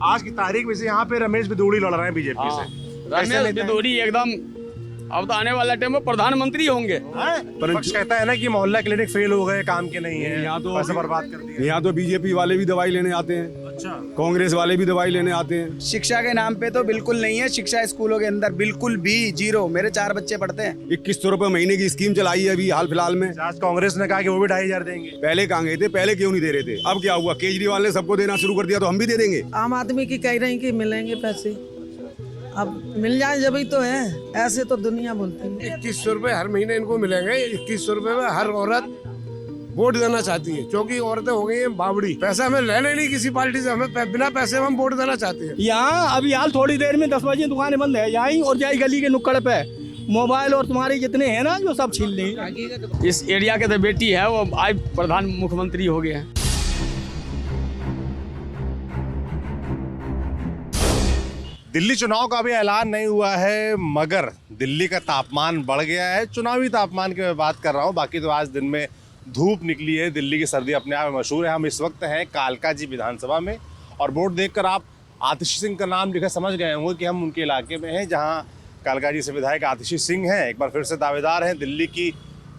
आज की तारीख में से यहाँ पे रमेश बिधूड़ी लड़ रहे हैं बीजेपी से। रमेश बिधूड़ी एकदम अब तो आने वाला टाइम में प्रधानमंत्री होंगे। पक्ष कहता है ना कि मोहल्ला क्लिनिक फेल हो गए, काम के नहीं है, यहाँ तो पैसा बर्बाद कर दिया। यहाँ तो बीजेपी वाले भी दवाई लेने आते हैं, अच्छा, कांग्रेस वाले भी दवाई लेने आते हैं। शिक्षा के नाम पे तो बिल्कुल नहीं है, शिक्षा स्कूलों के अंदर बिल्कुल भी जीरो। मेरे 4 बच्चे पढ़ते हैं। 2100 रुपए महीने की स्कीम चलाई है अभी हाल फिलहाल में। आज कांग्रेस ने कहा कि वो भी 2500 देंगे। पहले कहाँ गए थे, पहले क्यों नहीं दे रहे थे? अब क्या हुआ, केजरीवाल ने सबको देना शुरू कर दिया तो हम भी दे देंगे। आम आदमी की कह रहे हैं कि मिलेंगे पैसे, अब मिल जाए जब ही तो है, ऐसे तो दुनिया बोलती है। 2100 रुपए हर महीने इनको मिलेंगे। 2100 रुपए में हर औरत वोट देना चाहती है, क्योंकि औरतें हो गई हैं बावड़ी। पैसा हमें लेना नहीं किसी पार्टी से, हमें बिना पैसे हम वोट देना चाहते हैं। यहाँ अभी हाल थोड़ी देर में 10 बजे दुकानें बंद है, यहाँ और जाई गली के नुक्कड़ पे मोबाइल और तुम्हारे जितने हैं ना जो सब छीन लेंगे। इस एरिया के तो बेटी है वो आज प्रधान मुख्यमंत्री हो गए हैं। दिल्ली चुनाव का अभी ऐलान नहीं हुआ है, मगर दिल्ली का तापमान बढ़ गया है। चुनावी तापमान की मैं बात कर रहा हूँ, बाकी तो आज दिन में धूप निकली है। दिल्ली की सर्दी अपने आप में मशहूर है। हम इस वक्त हैं कालकाजी विधानसभा में और बोर्ड देखकर आप आतिशी सिंह का नाम लिखा समझ गए होंगे कि हम उनके इलाके में हैं, जहाँ कालकाजी से विधायक आतिशी सिंह हैं, एक बार फिर से दावेदार हैं, दिल्ली की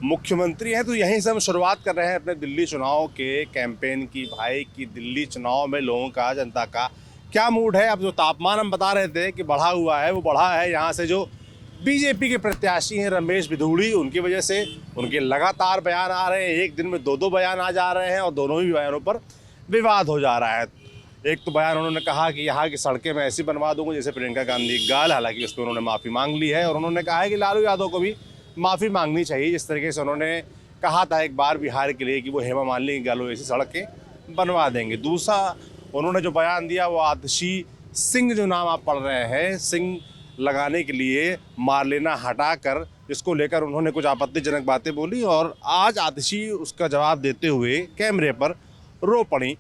मुख्यमंत्री हैं। तो यहीं से हम शुरुआत कर रहे हैं अपने दिल्ली चुनाव के कैंपेन की। भाई की दिल्ली चुनाव में लोगों का, जनता का क्या मूड है? अब जो तापमान हम बता रहे थे कि बढ़ा हुआ है, वो बढ़ा है यहाँ से जो बीजेपी के प्रत्याशी हैं रमेश बिधूड़ी, उनकी वजह से उनके लगातार बयान आ रहे हैं। एक दिन में 2-2 बयान आ जा रहे हैं और दोनों ही बयानों पर विवाद हो जा रहा है। एक तो बयान उन्होंने कहा कि यहाँ की सड़कें मैं ऐसी बनवा दूंगा जैसे प्रियंका गांधी की गाल, हालांकि उस पर उन्होंने माफ़ी मांग ली है। और उन्होंने कहा है कि लालू यादव को भी माफ़ी मांगनी चाहिए, जिस तरीके से उन्होंने कहा था एक बार बिहार के लिए कि वो हेमा मालिनी की गालों ऐसी सड़कें बनवा देंगे। दूसरा उन्होंने जो बयान दिया वो आतिशी सिंह, जो नाम आप पढ़ रहे हैं, सिंह लगाने के लिए मार लेना हटाकर, जिसको लेकर उन्होंने कुछ आपत्तिजनक बातें बोली और आज आतिशी उसका जवाब देते हुए कैमरे पर रो पड़ी।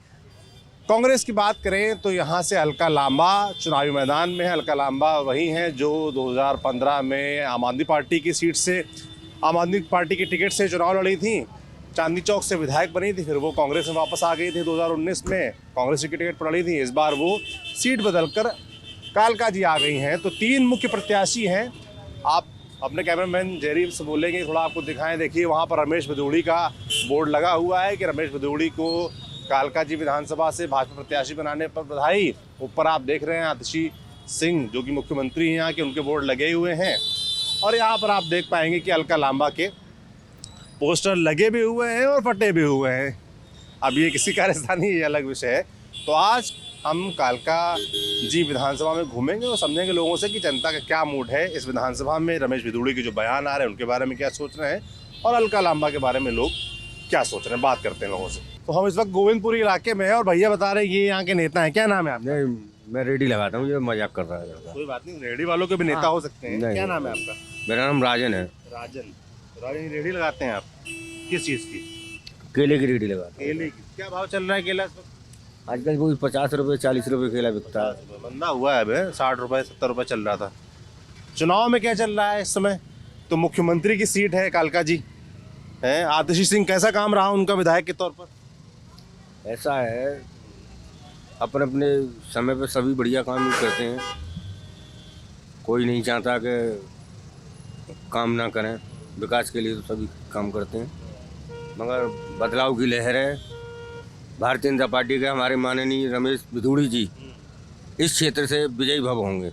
कांग्रेस की बात करें तो यहाँ से अलका लांबा चुनावी मैदान में है। अलका लांबा वही हैं जो 2015 में आम आदमी पार्टी की सीट से, आम आदमी पार्टी की टिकट से चुनाव लड़ी थी, चांदनी चौक से विधायक बनी थी, फिर वो कांग्रेस में वापस आ गई थी। 2019 में कांग्रेस की टिकट पर लड़ी थी, इस बार वो सीट बदलकर कालकाजी आ गई हैं। तो 3 मुख्य प्रत्याशी हैं। आप अपने कैमरामैन जयरीफ से बोलेंगे थोड़ा आपको दिखाएं। देखिए वहाँ पर रमेश बिधूड़ी का बोर्ड लगा हुआ है कि रमेश बिधूड़ी को कालकाजी विधानसभा से भाजपा प्रत्याशी बनाने पर बधाई। ऊपर आप देख रहे हैं आतिशी सिंह जो कि मुख्यमंत्री हैं यहाँ के, उनके बोर्ड लगे हुए हैं। और यहाँ पर आप देख पाएंगे कि अलका लांबा के पोस्टर लगे भी हुए हैं और फटे भी हुए हैं। अब ये किसी का राजधानी, ये अलग विषय है। तो आज हम कालकाजी विधानसभा में घूमेंगे और समझेंगे लोगों से कि जनता का क्या मूड है इस विधानसभा में। रमेश बिधूड़ी के जो बयान आ रहे हैं उनके बारे में क्या सोच रहे हैं और अलका लांबा के बारे में लोग क्या सोच रहे हैं, बात करते हैं लोगों से। तो हम इस वक्त गोविंदपुरी इलाके में हैं और भैया बता रहे हैं ये यहाँ के नेता हैं। क्या नाम है आपका? नहीं, मैं रेडी लगाता हूँ, ये मजाक कर रहा है। कोई बात नहीं, रेडी वालों के भी नेता हो सकते हैं। क्या नाम है आपका? मेरा नाम राजन है। राजन। राजन, रेडी लगाते हैं आप? किस चीज़ की? केले की रेडी लगाता हूँ। केले की। क्या भाव चल रहा है केला इस वक्त? आजकल कोई 50 रुपये 40 रुपये केला बिकता है। मंदा हुआ है, अभी 60 रुपये 70 रुपये चल रहा था। चुनाव में क्या चल रहा है इस समय? तो मुख्यमंत्री की सीट है कालकाजी है। आतिशी सिंह कैसा काम रहा उनका विधायक के तौर पर? ऐसा है, अपने अपने समय पे सभी बढ़िया काम करते हैं। कोई नहीं चाहता कि काम ना करें, विकास के लिए तो सभी काम करते हैं। मगर बदलाव की लहर है। भारतीय जनता पार्टी के हमारे माननीय रमेश बिधूड़ी जी इस क्षेत्र से विजयी भव होंगे।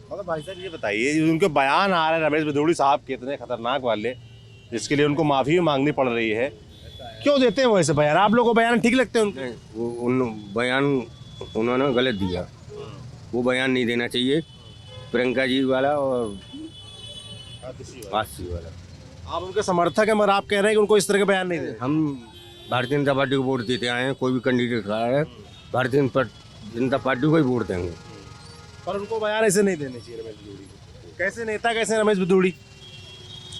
मगर भाई साहब ये बताइए, उनके बयान आ रहे हैं रमेश बिधूड़ी साहब के इतने खतरनाक वाले, जिसके लिए उनको माफ़ी भी मांगनी पड़ रही है, क्यों देते हैं वो ऐसे बयान? आप लोगों को बयान ठीक लगते हैं उनके? वो उन बयान उन्होंने गलत दिया, वो बयान नहीं देना चाहिए। प्रियंका जी वाला और आतिशी वाला। आप उनके समर्थक हैं मगर आप कह रहे हैं कि उनको इस तरह के बयान नहीं देते। हम भारतीय जनता पार्टी को वोट देते आए हैं। कोई भी कैंडिडेट खड़ा है, भारतीय जनता पार्टी को ही वोट देंगे। पर उनको बयान ऐसे नहीं देने चाहिए रमेश बिधूड़ी को। कैसे नेता, कैसे रमेश बिधूड़ी?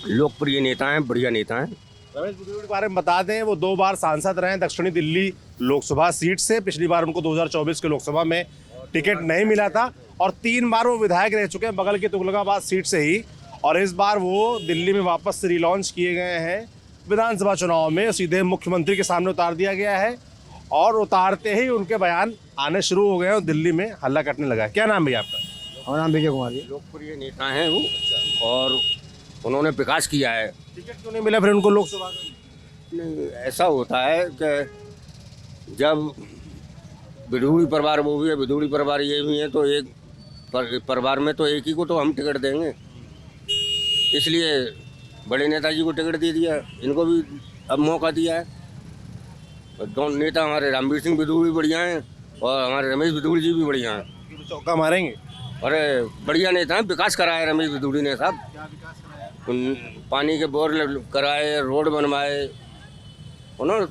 लोकप्रिय नेता हैं, बढ़िया नेता हैं। रमेश बिधूड़ी के बारे में बता दें, वो 2 बार सांसद रहे हैं दक्षिणी दिल्ली लोकसभा सीट से। पिछली बार उनको 2024 के लोकसभा में टिकट नहीं मिला था और 3 बार वो विधायक रह चुके हैं बगल के तुगलकाबाद सीट से ही। और इस बार वो दिल्ली में वापस से रिलॉन्च किए गए हैं विधानसभा चुनाव में, सीधे मुख्यमंत्री के सामने उतार दिया गया है। और उतारते ही उनके बयान आने शुरू हो गए और दिल्ली में हल्ला कटने लगा है। क्या नाम भैया आपका? हमारा नाम विजय कुमार जी। लोकप्रिय नेता हैं वो, और उन्होंने विकास किया है। टिकट क्यों नहीं मिला फिर उनको लोकसभा का? नहीं, ऐसा होता है कि जब विधूड़ी परिवार वो भी है, विधूड़ी परिवार ये भी है, तो एक परिवार में तो एक ही को तो हम टिकट देंगे, इसलिए बड़े नेताजी को टिकट दे दिया, इनको भी अब मौका दिया है। और दोनों नेता हमारे रामवीर सिंह विधूड़ी बढ़िया हैं और हमारे रमेश विधूड़ी जी भी बढ़िया हैं। चौका मारेंगे? अरे बढ़िया नेता हैं, विकास कराया रमेश विधूड़ी ने साहब। पानी के बोर कराए, रोड बनवाए, उन्होंने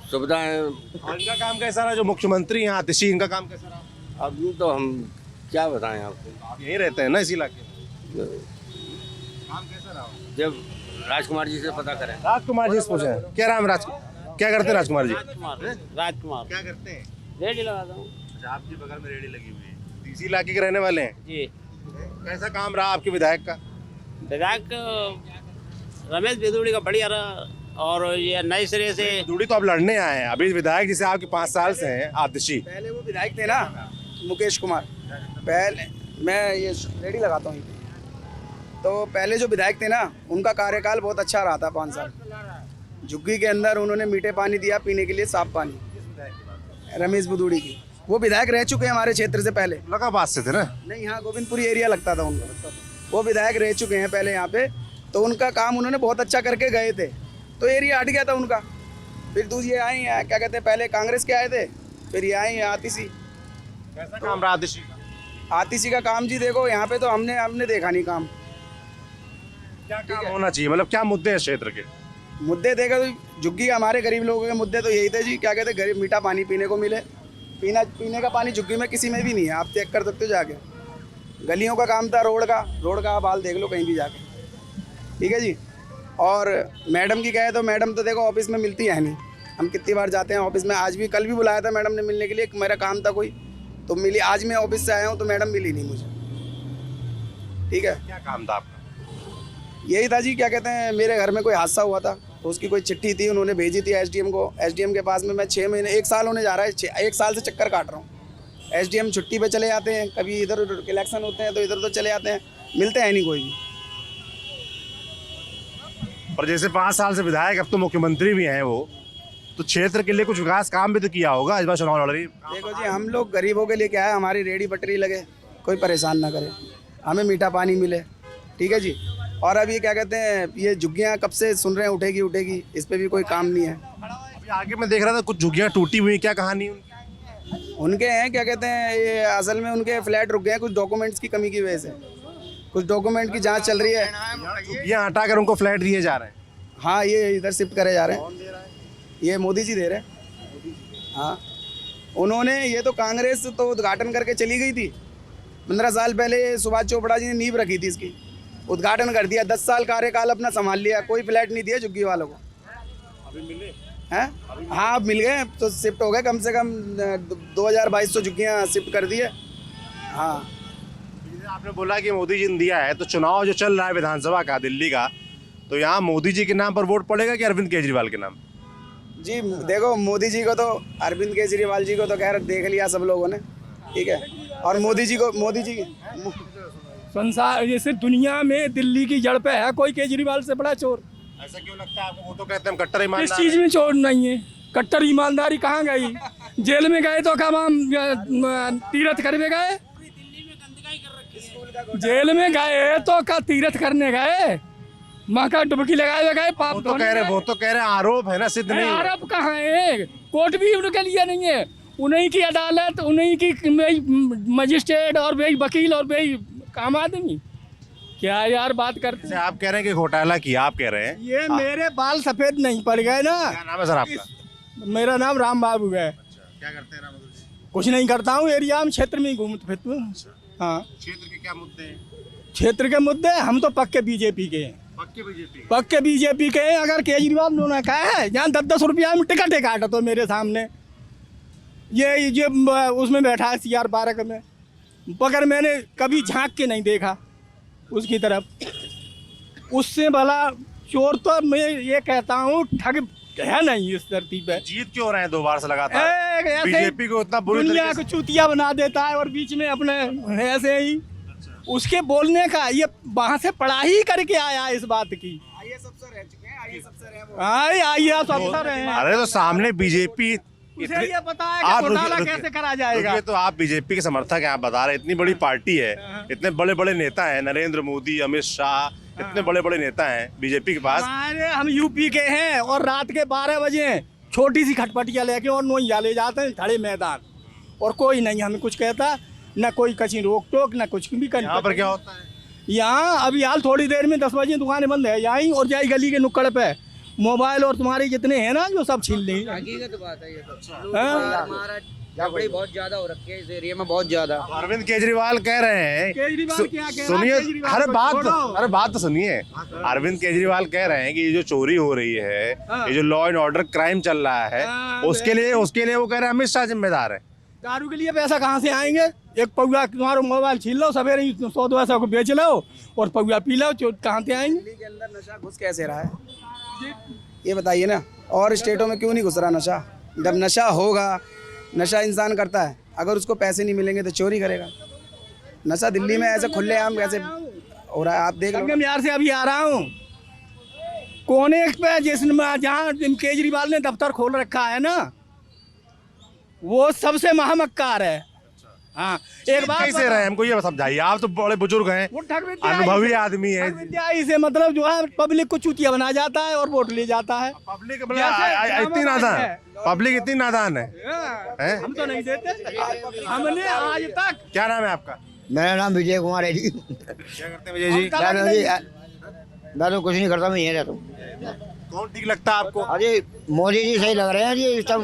सुविधाएं। और इनका काम कैसा रहा? जो मुख्यमंत्री हैं आतिशी, इनका काम कैसा रहा? अब यूँ तो हम क्या बताएं आपको, आप यहीं रहते हैं ना इसी इलाके में? काम कैसा रहा? जब राजकुमार जी से पता करें। राजकुमार जी से पूछे क्या नाम? क्या करते हैं राजकुमार जी? राजकुमार क्या करते हैं? रेडी लगाता हूँ अच्छा, आपकी बगल में रेडी लगी हुई है। इसी इलाके के रहने वाले हैं? जी। कैसा काम रहा आपके विधायक का? विधायक रमेश विधूड़ी का बढ़िया रहा, और ये नए सिरे से दूड़ी तो आप लड़ने आए हैं, अभी विधायक जिसे आपके 5 साल से हैं आतिशी। पहले वो विधायक थे ना, मुकेश कुमार। पहले मैं ये रेडी लगाता हूँ, तो पहले जो विधायक थे ना, उनका कार्यकाल बहुत अच्छा रहा था 5 साल। झुग्गी के अंदर उन्होंने मीठे पानी दिया पीने के लिए, साफ पानी। रमेश विधूड़ी की वो विधायक रह चुके हैं हमारे क्षेत्र से पहले। लकाबाद से थे ना? नहीं, यहाँ गोविंदपुरी एरिया लगता था उनका। वो विधायक रह चुके हैं पहले यहाँ पे, तो उनका काम उन्होंने बहुत अच्छा करके गए थे, तो एरिया हट गया था उनका। फिर दूसरे आए हैं, क्या कहते हैं, पहले कांग्रेस के आए थे, फिर ये आए हैं आतिशी। कैसा काम रहा आतिशी का? आतिशी का काम जी देखो, यहाँ पे तो हमने देखा नहीं काम। क्या काम होना चाहिए, मतलब क्या मुद्दे हैं क्षेत्र के? मुद्दे देखो तो झुग्गी हमारे गरीब लोगों के मुद्दे तो यही थे जी, क्या कहते हैं, गरीब मीठा पानी पीने को मिले। पीने का पानी झुग्गी में किसी में भी नहीं है, आप चेक कर सकते हो जाके। गलियों का काम था, रोड का आप हाल देख लो कहीं भी जाके, ठीक है जी। और मैडम की कहे तो मैडम तो देखो ऑफिस में मिलती है नहीं। हम कितनी बार जाते हैं ऑफिस में, आज भी, कल भी बुलाया था मैडम ने मिलने के लिए, मेरा काम था कोई, तो मिली। आज मैं ऑफिस से आया हूँ तो मैडम मिली नहीं मुझे, ठीक है। क्या काम था आपका? यही था जी, क्या कहते हैं, मेरे घर में कोई हादसा हुआ था, तो उसकी कोई चिट्ठी थी, उन्होंने भेजी थी एसडीएम को। एसडीएम के पास में मैं 6 महीने, 1 साल होने जा रहा है, 1 साल से चक्कर काट रहा हूँ। एसडीएम छुट्टी पे चले जाते हैं, कभी इधर इलेक्शन होते हैं तो इधर उधर चले जाते हैं, मिलते हैं नहीं कोई भी। और जैसे 5 साल से विधायक, अब तो मुख्यमंत्री भी हैं वो, तो क्षेत्र के लिए कुछ विकास काम भी तो किया होगा। इस बार चुनाव लड़ रही। देखो जी, हम लोग गरीबों के लिए क्या है, हमारी रेडी पटरी लगे, कोई परेशान ना करे, हमें मीठा पानी मिले, ठीक है जी। और अब ये क्या कहते हैं, ये झुग्गियाँ कब से सुन रहे हैं उठेगी, इस पर भी कोई काम नहीं है। अभी आगे मैं देख रहा था कुछ झुग्गियाँ टूटी हुई, क्या कहानी उनके हैं, क्या कहते हैं, ये असल में उनके फ्लैट रुक गए हैं कुछ डॉक्यूमेंट्स की कमी की वजह से, कुछ डॉक्यूमेंट की जांच चल रही है। झुग्गियाँ हटाकर उनको फ्लैट दिए जा रहे हैं? हाँ, ये इधर शिफ्ट करे जा रहे हैं, ये मोदी जी दे रहे हैं। हाँ, उन्होंने, ये तो कांग्रेस तो उद्घाटन करके चली गई थी 15 साल पहले, सुभाष चोपड़ा जी ने नींव रखी थी इसकी, उद्घाटन कर दिया, 10 साल कार्यकाल अपना संभाल लिया, कोई फ्लैट नहीं दिया झुग्गी वालों को। अभी मिले हैं? हाँ, अब मिल गए, तो शिफ्ट हो गए, कम से कम 2200 झुग्गियाँ शिफ्ट कर दी है। हाँ, आपने बोला कि मोदी जी ने दिया है, तो चुनाव जो चल रहा है विधानसभा का दिल्ली का, तो यहाँ मोदी जी के नाम पर वोट पड़ेगा कि अरविंद केजरीवाल के नाम? जी देखो, मोदी जी को तो, अरविंद केजरीवाल जी को तो खैर देख लिया सब लोगों ने, ठीक है। और मोदी जी संसार जैसे दुनिया में दिल्ली की जड़ पे है कोई केजरीवाल से बड़ा चोर। ऐसा क्यों लगता है आपको? वो तो कहते हैं कट्टर इस ईमानदार चीज में चोर नहीं है, कट्टर ईमानदारी कहाँ गई? जेल में गए तो कब हम तीर्थ करने गए? जेल में गए तो क्या तीर्थ करने गए? माँ का डुबकी लगाए गए, पाप वो तो कह रहे आरोप है ना, सिद्ध नहीं। आरोप कहाँ है? कोर्ट भी उनके लिए नहीं है, उन्हीं की अदालत, उन्हीं की मजिस्ट्रेट और वही वकील और वही आम आदमी। क्या यार बात करते हैं? आप कह रहे हैं कि घोटाला किया, आप कह रहे हैं। ये मेरे बाल सफेद नहीं पड़ गए ना। क्या नाम है सर आपका? मेरा नाम राम बाबू है। क्या करते हैं राम बाबू जी? कुछ नहीं करता हूँ, एरिया में क्षेत्र में ही घूमते फिरते हूँ। हाँ, क्षेत्र के क्या मुद्दे हैं? क्षेत्र के मुद्दे, हम तो पक्के बीजेपी के हैं। पक्के बीजेपी? पक्के बीजेपी के हैं। अगर केजरीवाल ने कहा है जहाँ 10-10 रुपया में टिकट है काटा तो मेरे सामने ये उसमें बैठा है CR पार्क में, मगर मैंने कभी झांक के नहीं देखा उसकी तरफ। उससे भला चोर तो मैं ये कहता हूँ ठग है नहीं इस धरती पे। जीत क्यों रहे हैं 2 बार से लगातार? एक ऐसे बीजेपी को इतना बुरी दुनिया तरीके को चूतिया बना देता है और बीच में अपने ऐसे ही उसके बोलने का ये वहां से पढ़ाई करके आया है इस बात की। आईएएस अफसर रह चुके हैं, आईएएस अफसर हैं वो। आईएएस अफसर हैं, अरे तो सामने बीजेपी उसे ये पता है कि घोटाला कैसे करा जाएगा। तो आप बीजेपी के समर्थक हैं, आप बता रहे हैं इतनी बड़ी पार्टी है, इतने बड़े बड़े नेता हैं, नरेंद्र मोदी, अमित शाह, इतने बड़े बड़े नेता हैं बीजेपी के पास। हमारे हम यूपी के हैं और रात के 12 बजे छोटी सी खटपटिया लेके और नोइया ले जाते हैं खड़े मैदान, और कोई नहीं हमें कुछ कहता, न कोई कहीं रोक टोक, न कुछ भी कर। यहाँ पर क्या होता है? यहाँ अभी हाल थोड़ी देर में 10 बजे दुकानें बंद है, यहीं और जाई गली के नुक्कड़ पे मोबाइल और तुम्हारे जितने हैं ना जो सब छीन लें। हकीकत बात है ये तो। हमारा झगड़ी बहुत ज्यादा हो रखी है इस एरिया में, बहुत ज्यादा। अरविंद केजरीवाल कह रहे हैं, केजरीवाल क्या कह रहा है? सुनिए, केजरीवाल अरे को बात तो सुनिए। अरविंद केजरीवाल कह रहे हैं कि ये जो चोरी हो रही है, ये जो लॉ एंड ऑर्डर क्राइम चल रहा है, उसके लिए वो कह रहे हैं अमित शाह जिम्मेदार है। दारू के लिए पैसा कहाँ से आएंगे? एक पौवा तुम्हारा मोबाइल छीन लो, सवेरे ही 100-200 को बेच लो और पौवा पी लो, कहाँ से आएंगे? दिल्ली के अंदर नशा घुस कैसे रहा है ये बताइए ना, और स्टेटों में क्यों नहीं घुस रहा नशा? जब नशा होगा, नशा इंसान करता है, अगर उसको पैसे नहीं मिलेंगे तो चोरी करेगा। नशा दिल्ली में ऐसे खुलेआम कैसे हो रहा है, आप देख लो। संगम यार से अभी आ रहा हूँ, कोने पे जिसमें जहाँ केजरीवाल ने दफ्तर खोल रखा है ना, वो सबसे महामक्कार है। हाँ, एक बात कैसे रहे हमको ये समझाइए, आप तो बड़े बुजुर्ग हैं, वो ठग विद्याई अनुभवी से- आदमी है। ठग विद्याई से मतलब जो है पब्लिक को चूतिया बना जाता है और वोट ले जाता है। पब्लिक जैसे इतनी नादान, है। पब्लिक इतनी नादान है। हैं? हम तो नहीं देते, हमने आज तक। क्या नाम है आपका? मेरा नाम विजय कुमार है जी। क्या करते हैं विजय जी? मैं तो कुछ नहीं करता, मैं यहीं रहता हूँ। कौन ठीक लगता है आपको? अरे मोदी जी सही लग रहे हैं जी इस टाइम।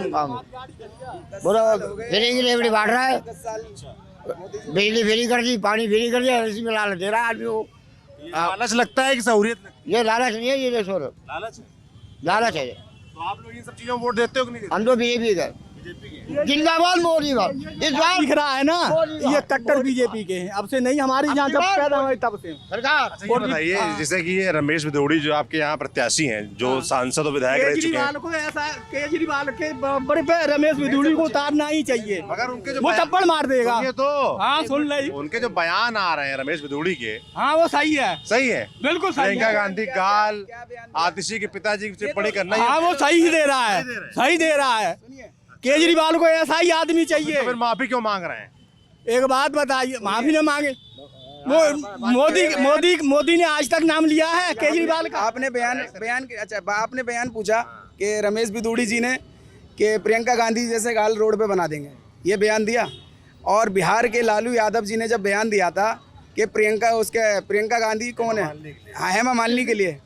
बोलो फ्री की रेवड़ी बांट रहा है, बिजली फ्री कर दी, पानी फ्री कर दिया, इसी में लालच दे रहा है आदमी को। लालच लगता है कि सहूलियत लगती ये लालच नहीं है, ये देखो है? लालच है। लालच है। तो आप लोग इन सब चीजों में वोट देते हो कि नहीं देते? हम तो बीजेपी का जिंदाबाद मोदी बात इस बार दिख रहा है ना, ये कट्टर बीजेपी के हैं। अब से नहीं, हमारी यहाँ जब पैदा हुई तब से। सरकार। अच्छा, ये बताइए, जैसे कि ये रमेश भदौड़ी जो आपके यहाँ प्रत्याशी हैं, जो सांसद और विधायक रह चुके हैं, केजरीवाल को ऐसा, केजरीवाल के बड़े पे रमेश बिदुड़ी को उतारना ही चाहिए, मगर उनके जो वो थप्पड़ मार देगा। सुनिए तो, हाँ सुन ले, उनके जो बयान आ रहे हैं रमेश भदौड़ी के, हाँ वो सही है, सही है। बिल्कुल सही प्रियंका है। गांधी गाल आतिशी के पिताजी की टिप्पणी करना, हाँ वो सही दे रहा है, सही दे रहा है। केजरीवाल को ऐसा ही आदमी चाहिए। तो फिर माफी क्यों मांग रहे हैं? एक बात बताइए, माफी न मांगे वो मोदी ने आज तक नाम लिया है केजरीवाल का? आपने आपने बयान पूछा कि रमेश बिदूड़ी जी ने कि प्रियंका गांधी जैसे गाल रोड पे बना देंगे, ये बयान दिया। और बिहार के लालू यादव जी ने जब बयान दिया था कि प्रियंका गांधी कौन है, हेमा मालिनी के लिए,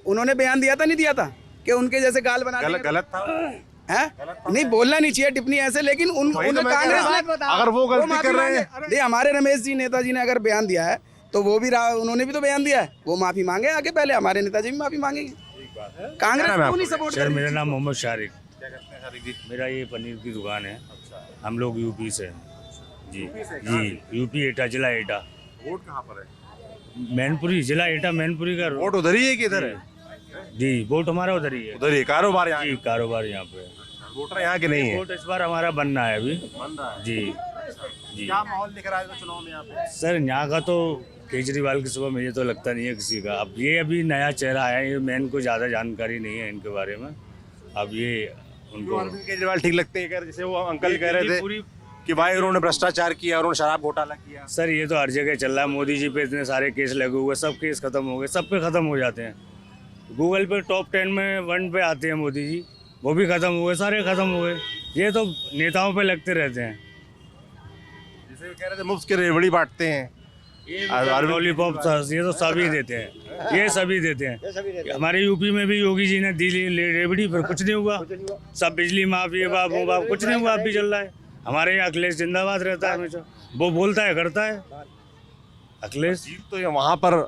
उन्होंने बयान दिया था नहीं दिया था कि उनके जैसे गाल बना देंगे? गलत था है? नहीं बोलना नहीं चाहिए टिप्पणी ऐसे, लेकिन कांग्रेस ने, अगर वो गलती माफी कर रहे हैं, मांगे। नहीं, हमारे रमेश जी नेताजी ने अगर बयान दिया है तो वो भी उन्होंने भी तो बयान दिया है, वो माफी मांगे आगे, पहले हमारे नेताजी भी माफी मांगेंगे। कांग्रेस क्यों नहीं सपोर्ट सर मेरा नाम मोहम्मद शारिक, मेरा ये पनीर की दुकान है। हम लोग यूपी से हैं जी। जी यूपी एटा, जिला एटा। वोट कहाँ पर है? मैनपुरी, जिला एटा मैनपुरी का वोट उधर ही है कि इधर है? जी वोट हमारा उधर ही है। उधर ही कारोबार यहाँ, जी कारोबार यहाँ पे। वोटर यहाँ के नहीं है। वोट इस बार हमारा बनना है अभी। बन रहा है। जी जी क्या माहौल दिख रहा है चुनाव में यहाँ पे? सर यहाँ का तो केजरीवाल की सुबह मुझे तो लगता नहीं है किसी का। अब ये अभी नया चेहरा आया है, मैं इनको ज़्यादा जानकारी नहीं है इनके बारे में। अब ये उनको अरविंद केजरीवाल ठीक लगते हैं? जैसे वो अंकल कह रहे थे कि भाई उन्होंने भ्रष्टाचार किया, उन्होंने शराब घोटाला किया। सर ये तो हर जगह चल रहा है, मोदी जी पे इतने सारे केस लगे हुए, सब केस खत्म हो गए, सब पे खत्म हो जाते हैं। गूगल पे टॉप 10 में 1 पे आते हैं मोदी जी, वो भी खत्म हो गए, सारे खत्म हो गए। ये तो नेताओं पे लगते रहते हैं। जैसे कह रहे थे मुफ्त की रेवड़ी बांटते हैं, लॉलीपॉप ये तो सभी देते हैं, ये सभी देते हैं। हमारे यूपी में भी योगी जी ने दी रेवड़ी, फिर कुछ नहीं हुआ। सब बिजली माफ, ये बाप वो बाप, कुछ नहीं हुआ, अब भी चल रहा है। हमारे यहाँ अखिलेश जिंदाबाद रहता है हमेशा, वो बोलता है करता है अखिलेश। जीत तो वहाँ पर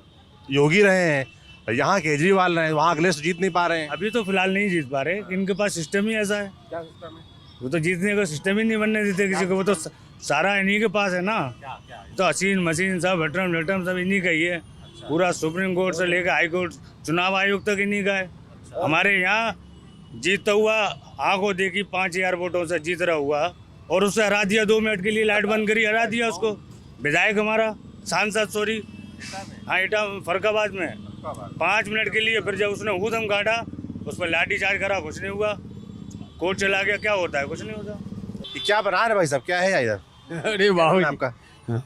योगी रहे हैं, यहाँ केजरीवाल रहे हैं, वहाँ अखिलेश जीत नहीं पा रहे हैं। अभी तो फिलहाल नहीं जीत पा रहे, इनके पास सिस्टम ही ऐसा है। क्या सिस्टम है? वो तो जीतने का सिस्टम ही नहीं बनने देते किसी को, वो तो सारा इन्हीं के पास है ना। तो हसीन मशीन सब हटरम लटरम सब इन्हीं का ही है। पूरा सुप्रीम कोर्ट से लेकर हाई कोर्ट, चुनाव आयोग तक इन्हीं का है। हमारे यहाँ जीत तो हुआ आंखों देखी 5000 वोटों से जीत रहा हुआ और उससे हरा दिया, 2 मिनट के लिए लाइट बंद करी, हरा दिया उसको। विधायक हमारा सांसद सॉरी हाँ एटा फरकाबाद में 5 मिनट के लिए, फिर जब उसने ऊधम काटा उस पर लाठी चार्ज करा, कुछ नहीं हुआ। कोर्ट चला गया, क्या होता है? कुछ नहीं होता। ये क्या बना रहे भाई साहब, क्या है इधर? अरे बाबू, आपका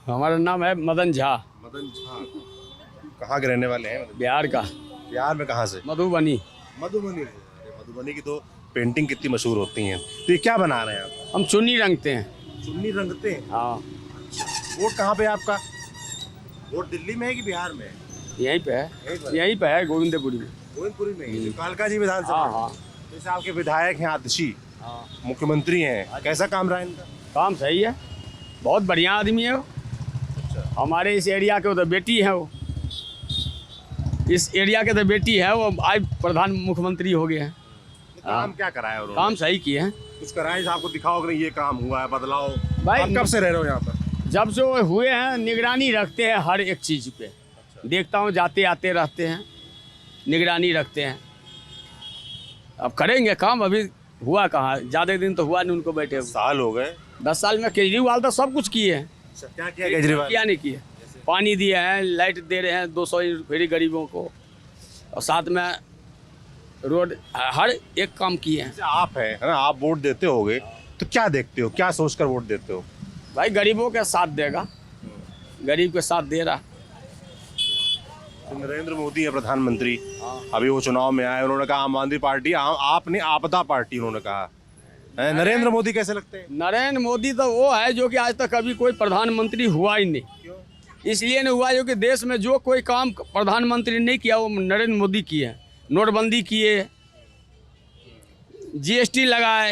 हमारा नाम है मदन झा, मदन झा। कहाँ के रहने वाले हैं? बिहार का, बिहार में कहाँ से? मधुबनी। मधुबनी। मधुबनी की तो पेंटिंग कितनी मशहूर होती हैं। तो ये क्या बना रहे हैं आप? हम चुन्नी रंगते हैं। चुन्नी रंगते हैं? हाँ। वोट कहाँ पे है आपका? वोट दिल्ली में है कि बिहार में है? यहीं पे है, यहीं पे है, गोविंदपुरी में। गोविंदपुरी में ही, कालका जी विधानसभा। हाँ हाँ। जैसे आपके विधायक हैं आतिशी, हाँ। मुख्यमंत्री हैं, कैसा काम रहा है इनका? काम सही है, बहुत बढ़िया आदमी है वो। हमारे इस एरिया के तो बेटी है वो, इस एरिया के तो बेटी है वो, आज प्रधान मुख्यमंत्री हो गए हैं। काम क्या कराया उन्होंने? काम सही किए हैं। कुछ कराए आपको दिखाओ कि ये काम हुआ है, बदलाव। भाई, आप कब से रह रहे हो यहाँ पर? जब से वो हुए हैं निगरानी रखते हैं हर एक चीज़ पे। देखता हूँ, जाते आते रहते हैं, निगरानी रखते हैं। अब करेंगे काम, अभी हुआ कहाँ, ज़्यादा दिन तो हुआ नहीं उनको बैठे हुए। साल हो गए। 10 साल में केजरीवाल तो सब कुछ किए हैं। क्या किया केजरीवाल? क्या नहीं किए? पानी दिए हैं, लाइट दे रहे हैं 200 फ्री गरीबों को, और साथ में रोड, हर एक काम किए हैं। जैसे आप है ना, आप वोट देते होगे तो क्या देखते हो, क्या सोचकर वोट देते हो? भाई गरीबों के साथ देगा, गरीब के साथ दे रहा। तो नरेंद्र मोदी है प्रधानमंत्री, अभी वो चुनाव में आए, उन्होंने कहा आम आदमी पार्टी, आपने आपदा पार्टी उन्होंने कहा है। नरेंद्र मोदी कैसे लगते हैं? नरेंद्र मोदी तो वो है जो कि आज तक कभी कोई प्रधानमंत्री हुआ ही नहीं। इसलिए नहीं हुआ जो कि देश में जो कोई काम प्रधानमंत्री नहीं किया वो नरेंद्र मोदी किए हैं। नोटबंदी किए, GST लगाए,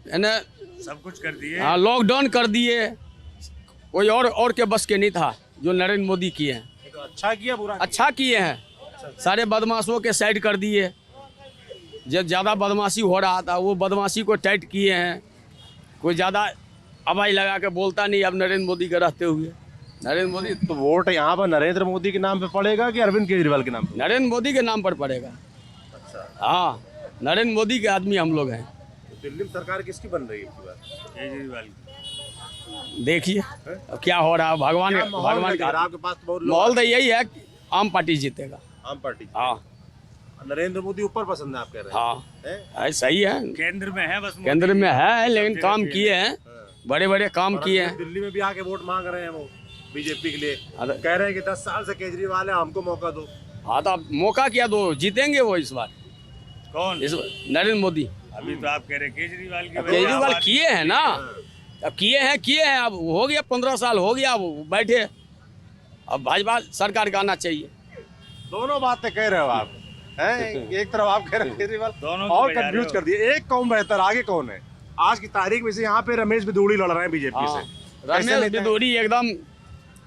है ना, सब कुछ कर दिए। हाँ, लॉकडाउन कर दिए। कोई और के बस के नहीं था जो नरेंद्र मोदी किए हैं। तो अच्छा किया, बुरा किया? अच्छा किए हैं। सारे बदमाशों के साइड कर दिए। जब ज़्यादा बदमाशी हो रहा था वो बदमाशी को टाइट किए हैं। कोई ज़्यादा आवाज़ लगा के बोलता नहीं अब नरेंद्र मोदी के रहते हुए। नरेंद्र मोदी तो वोट यहाँ पर नरेंद्र मोदी के नाम पे पड़ेगा कि अरविंद केजरीवाल के नाम पे? नरेंद्र मोदी के नाम पर पड़ेगा। हाँ, नरेंद्र मोदी के आदमी हम लोग हैं। तो दिल्ली में सरकार किसकी बन रही है इस बार? केजरीवाल। देखिए अब क्या हो रहा है, भगवान का आपके पास तो बहुत लोग माहौल तो यही है कि आम पार्टी जीतेगा। आम पार्टी। हाँ, नरेंद्र मोदी ऊपर पसंद है आप कह रहे हैं? हाँ, सही है, केंद्र में है, बस केंद्र में है, लेकिन काम किए हैं, बड़े बड़े काम किए हैं। दिल्ली में भी आके वोट मांग रहे हैं वो बीजेपी के लिए, अरे, कह रहे हैं कि 10 साल से केजरीवाल है, हमको मौका दो। हाँ, तो अब मौका क्या दो, जीतेंगे वो इस बार। कौन? इस नरेंद्र मोदी। अभी तो आप कह रहे केजरीवाल की। केजरीवाल किए हैं ना, अब किए हैं, अब हो गया 15 साल हो गया, अब बैठे। अब भाजपा सरकार का आना चाहिए। दोनों बातें कह रहे हो आप हैं? एक तरफ आप कह रहे हैं केजरीवाल, दोनों और कंफ्यूज कर दिए। एक कौन बेहतर, आगे कौन है? आज की तारीख में से यहाँ पे रमेश बिदूड़ी लड़ रहे हैं बीजेपी से। रमेश बिदूड़ी एकदम,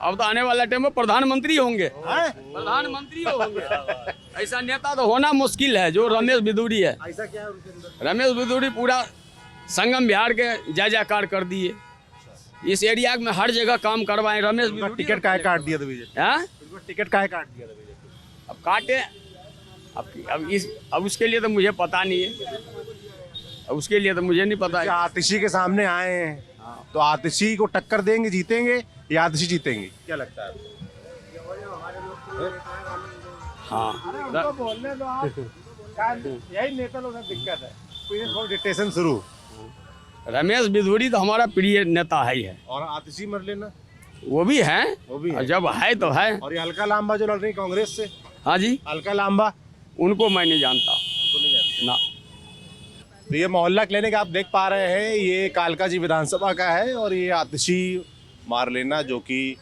अब तो आने वाला टाइम में प्रधानमंत्री होंगे। प्रधानमंत्री होंगे। ऐसा नेता तो होना मुश्किल है जो रमेश बिदूड़ी है। ऐसा क्या है उनके अंदर? रमेश बिदूड़ी पूरा संगम बिहार के जय जयकार कर दिए। इस एरिया में हर जगह काम करवाए रमेश बिदूड़ी। टिकट काहे काट दिया था बीजेपी? हाँ, टिकट काहे काट दिया था बीजेपी? अब काटे, अब उसके लिए तो मुझे पता नहीं है, अब उसके लिए तो मुझे नहीं पता है। आतिशी के सामने आए हैं तो आतिशी को टक्कर देंगे, जीतेंगे या आतिशी जीतेंगे, क्या लगता है? हाँ, बोलने दो आप, यही नेता लोग का दिक्कत है। थोड़ा डिटेशन शुरू। रमेश बिदूड़ी तो हमारा प्रिय नेता है ही है। और आतिशी मर लेना वो भी है, वो भी है। और जब है तो है। और ये अलका लांबा जो लड़ रही कांग्रेस से, हाँ जी, अलका लांबा, उनको मैं नहीं जानता उनको नहीं जानते ना। तो ये मोहल्ला क्लिनिक आप देख पा रहे हैं, ये कालका जी विधानसभा का है। और ये आतिशी मारलेना जो कि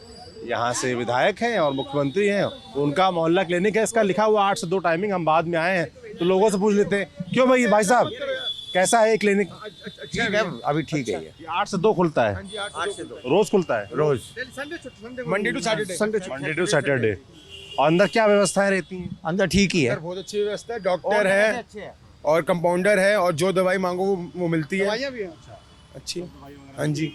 यहाँ से विधायक हैं और मुख्यमंत्री हैं, उनका मोहल्ला क्लिनिक है। इसका लिखा हुआ 8 से 2 टाइमिंग, हम बाद में आए हैं तो लोगों से पूछ लेते हैं। क्यों भाई साहब, कैसा है ये क्लिनिक? ठीक है, अभी ठीक है। ये 8 से 2 खुलता है? 8 से 2 रोज खुलता है? रोज, Monday to Saturday. Monday to Saturday. और अंदर क्या व्यवस्थाएं रहती हैं? अंदर ठीक ही है, बहुत अच्छी व्यवस्था है, डॉक्टर है और कंपाउंडर है, और जो दवाई मांगो वो मिलती है। दवाइयाँ भी हैं अच्छी। हाँ जी,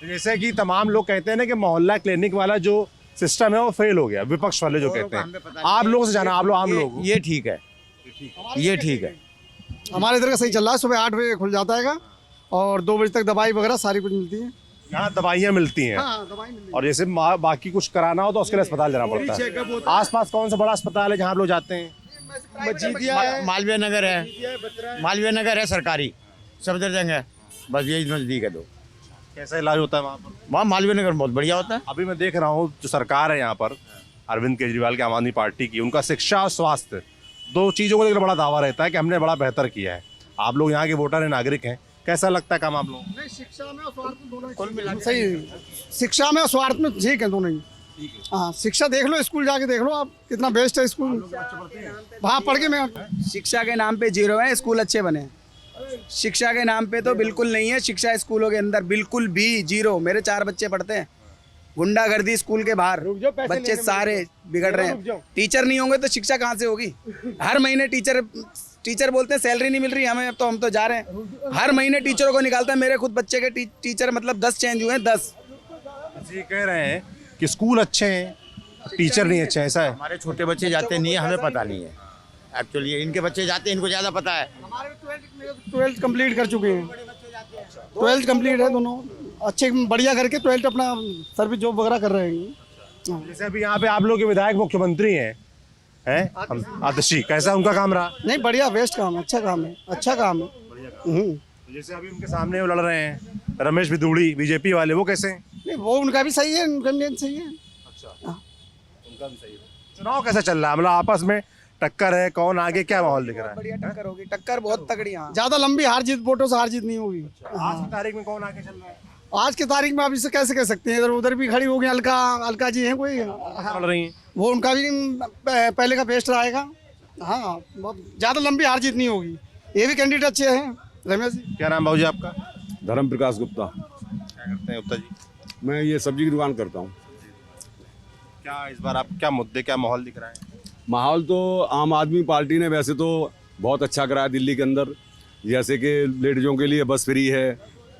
जैसे कि तमाम लोग कहते हैं ना कि मोहल्ला क्लिनिक वाला जो सिस्टम है वो फेल हो गया, विपक्ष वाले जो कहते हैं। आप लोगों से जाना, आप लोग आम लोग, ये ठीक है, ये ठीक है। हमारे इधर का सही चल रहा है। सुबह 8 बजे खुल जाता है और 2 बजे तक दवाई वगैरह सारी कुछ मिलती है। यहाँ दवाइयाँ मिलती हैं। हाँ, दवाई मिलती है। और जैसे बाकी कुछ कराना हो तो उसके लिए अस्पताल जाना पड़ता है। आसपास कौन सा बड़ा अस्पताल है जहाँ आप लोग जाते हैं? मालवीय नगर है, मालवीय नगर है सरकारी, सफदरजंग है, बस यही नज़दीक है। दो कैसा इलाज होता है वहाँ पर? वहाँ मालवीय नगर बहुत बढ़िया होता है। अभी मैं देख रहा हूँ जो सरकार है यहाँ पर अरविंद केजरीवाल की, आम आदमी पार्टी की, उनका शिक्षा और स्वास्थ्य 2 चीज़ों को लेकर बड़ा दावा रहता है कि हमने बड़ा बेहतर किया है। आप लोग यहाँ के वोटर हैं, नागरिक हैं, कैसा लगता है काम आप लोगों को? शिक्षा में और स्वार्थ में दोनों सही, शिक्षा में और स्वार्थ में ठीक है दोनों ही। हाँ, शिक्षा देख लो, स्कूल जाके देख लो आप, कितना बेस्ट है स्कूल। वहाँ पढ़ के मैं शिक्षा के नाम पे 0 है, स्कूल अच्छे बने। शिक्षा के नाम पे तो बिल्कुल नहीं है शिक्षा स्कूलों के अंदर, बिल्कुल भी 0। मेरे 4 बच्चे पढ़ते हैं। गुंडागर्दी स्कूल के बाहर, बच्चे सारे बिगड़ रहे हैं। टीचर नहीं होंगे तो शिक्षा कहाँ से होगी? हर महीने टीचर बोलते हैं सैलरी नहीं मिल रही हमें, अब तो हम तो जा रहे हैं। हर महीने टीचरों को निकालता है। मेरे खुद बच्चे के टीचर मतलब 10 चेंज हुए हैं, 10। ये कह रहे हैं कि स्कूल अच्छे हैं, टीचर नहीं अच्छे, ऐसा है? हमारे छोटे बच्चे जाते नहीं है, हमें पता नहीं है एक्चुअली। इनके बच्चे जाते हैं, इनको ज़्यादा पता है। हमारे 12th कंप्लीट कर चुके हैं। 12th कंप्लीट है दोनों, अच्छे बढ़िया करके 12th अपना सर्विस जॉब वगैरह कर रहे हैं। जैसे अभी यहाँ पे आप लोग के विधायक मुख्यमंत्री हैं आतिशी, कैसा उनका काम रहा? नहीं, बढ़िया, बेस्ट काम है, अच्छा काम है, अच्छा काम है। जैसे अभी उनके सामने वो लड़ रहे हैं रमेश बिदूड़ी, बीजेपी वाले, वो कैसे हैं? नहीं, वो उनका भी सही है, उनका भी सही है। उनका भी सही है। चुनाव कैसा चल रहा है? मतलब आपस में टक्कर है, कौन आगे, क्या माहौल दिख रहा है? बढ़िया टक्कर होगी, टक्कर बहुत तगड़ी। हाँ, ज्यादा लंबी हार जीत, वोटों से हार जीत नहीं होगी। आज की तारीख में कौन आगे चल रहा है? आज की तारीख में आप इसे कैसे कह सकते हैं? इधर उधर भी खड़ी हो गई, अलका जी हैं कोई, चल रही हैं। वो उनका भी पहले का बेस्ट रहेगा। हाँ, ज्यादा लंबी हार जीत नहीं होगी। ये भी कैंडिडेट अच्छे हैं। रमेश जी, क्या नाम बाबूजी आपका? धर्म प्रकाश गुप्ता। क्या करते हैं गुप्ता जी? मैं ये सब्जी की दुकान करता हूँ। क्या इस बार आप क्या मुद्दे, क्या माहौल दिख रहा है? माहौल तो आम आदमी पार्टी ने वैसे तो बहुत अच्छा कराया दिल्ली के अंदर। जैसे कि लेडीज़ों के लिए बस फ्री है,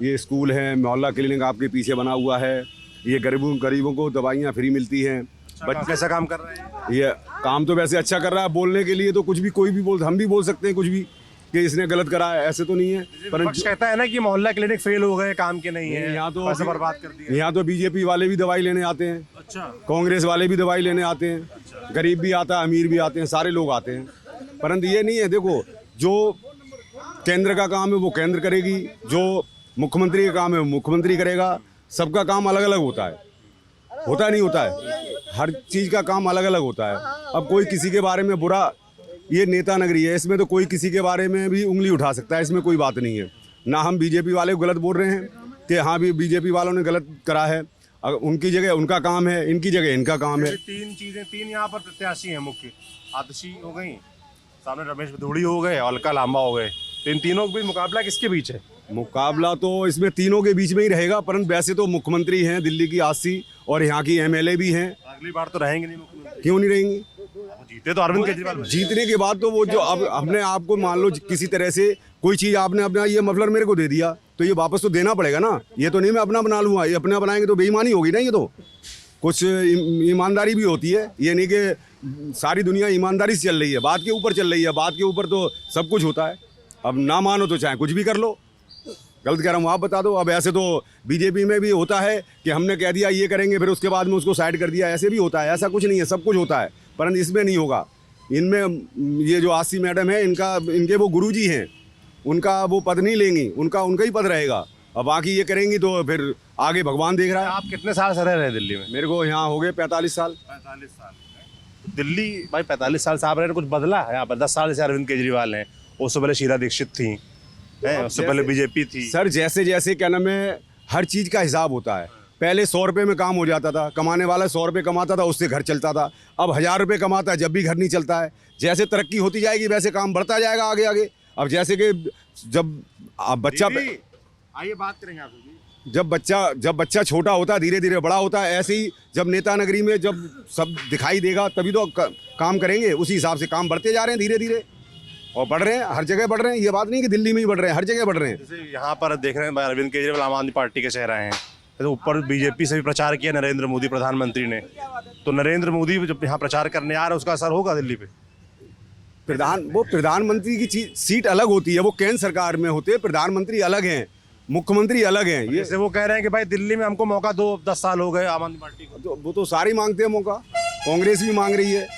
ये स्कूल है, मोहल्ला क्लिनिक आपके पीछे बना हुआ है, ये गरीबों को दवाइयाँ फ्री मिलती हैं। बच्चे कैसा काम कर रहे हैं? ये काम तो वैसे अच्छा कर रहा है। बोलने के लिए तो कुछ भी कोई भी हम भी बोल सकते हैं कुछ भी कि इसने गलत करा है, ऐसे तो नहीं है। पर कहता है ना कि मोहल्ला क्लिनिक फेल हो गए, काम के नहीं है, यहाँ तो पैसे बर्बाद कर दिए। यहाँ तो बीजेपी वाले भी दवाई लेने आते हैं, अच्छा, कांग्रेस वाले भी दवाई लेने आते हैं, गरीब भी आता है, अमीर भी आते हैं, सारे लोग आते हैं। परंतु ये नहीं है, देखो जो केंद्र का काम है वो केंद्र करेगी, जो मुख्यमंत्री का काम है वो मुख्यमंत्री करेगा। सबका काम अलग अलग होता है, होता नहीं होता है, हर चीज़ का काम अलग अलग होता है। अब कोई किसी के बारे में बुरा, ये नेता नगरी है, इसमें तो कोई किसी के बारे में भी उंगली उठा सकता है, इसमें कोई बात नहीं है। ना हम बीजेपी वाले को गलत बोल रहे हैं कि हाँ भी बीजेपी वालों ने गलत करा है। अगर उनकी जगह उनका काम है, इनकी जगह इनका काम है। 3 यहाँ पर प्रत्याशी हैं मुख्य। आतिशी हो गई, सामने रमेश बिदूड़ी हो गए, अलका लांबा हो गए। तो इन तीनों के बीच मुकाबला किसके बीच है? मुकाबला तो इसमें तीनों के बीच में ही रहेगा, परंतु वैसे तो मुख्यमंत्री हैं दिल्ली की आसी, और यहाँ की एमएलए भी हैं। अगली बार तो रहेंगे नहीं मुख्यमंत्री? क्यों नहीं रहेंगी? जीते तो अरविंद केजरीवाल। जीतने के बाद तो वो जो अब अपने आप को मान लो किसी तरह से कोई चीज़ आपने अपना ये मफलर मेरे को दे दिया तो ये वापस तो देना पड़ेगा ना। ये तो नहीं मैं अपना बना लूँगा, ये अपना बनाएंगे तो बेईमानी होगी ना। ये तो कुछ ईमानदारी भी होती है, ये नहीं कि सारी दुनिया ईमानदारी से चल रही है, बात के ऊपर चल रही है, बात के ऊपर तो सब कुछ होता है। अब ना मानो तो चाहे कुछ भी कर लो। गलत कह रहा हूँ आप बता दो। अब ऐसे तो बीजेपी में भी होता है कि हमने कह दिया ये करेंगे, फिर उसके बाद में उसको साइड कर दिया, ऐसे भी होता है। ऐसा कुछ नहीं है, सब कुछ होता है, परंतु इसमें नहीं होगा। इनमें ये जो आसी मैडम है, इनके वो गुरुजी हैं, उनका वो पद नहीं लेंगी, उनका ही पद रहेगा। अब बाकी ये करेंगी तो फिर आगे भगवान देख रहा है। आप कितने साल से रह रहे हैं दिल्ली में? मेरे को यहाँ हो गए 45 साल। 45 साल दिल्ली भाई, 45 साल से आप रहे हैं, कुछ बदला है यहाँ पर? 10 साल से अरविंद केजरीवाल हैं, उससे पहले शीला दीक्षित थी, उससे पहले बीजेपी थी। सर जैसे जैसे क्या नाम है, हर चीज़ का हिसाब होता है। पहले 100 रुपये में काम हो जाता था, कमाने वाला 100 रुपये कमाता था, उससे घर चलता था। अब 1000 रुपये कमाता है, जब भी घर नहीं चलता है। जैसे तरक्की होती जाएगी वैसे काम बढ़ता जाएगा आगे आगे। अब जैसे कि जब बच्चा, आइए बात करेंगे आपसे। जब बच्चा छोटा होता है धीरे धीरे बड़ा होता है, ऐसे ही जब नेता नगरी में जब सब दिखाई देगा तभी तो काम करेंगे। उसी हिसाब से काम बढ़ते जा रहे हैं धीरे धीरे, और बढ़ रहे हैं, हर जगह बढ़ रहे हैं। ये बात नहीं कि दिल्ली में ही बढ़ रहे हैं, हर जगह बढ़ रहे हैं। जैसे यहाँ पर देख रहे हैं अरविंद केजरीवाल आम आदमी पार्टी के चेहरा हैं, तो ऊपर बीजेपी से भी प्रचार किया नरेंद्र मोदी प्रधानमंत्री ने। तो नरेंद्र मोदी जब यहाँ प्रचार करने आ रहे हैं, उसका असर होगा दिल्ली पे? प्रधानमंत्री की सीट अलग होती है, वो केंद्र सरकार में होते हैं, प्रधानमंत्री अलग हैं, मुख्यमंत्री अलग हैं। ये जैसे वो कह रहे हैं कि भाई दिल्ली में हमको मौका दो, 10 साल हो गए आम आदमी पार्टी को। तो वो तो सारे मांगते हैं मौका, कांग्रेस भी मांग रही है,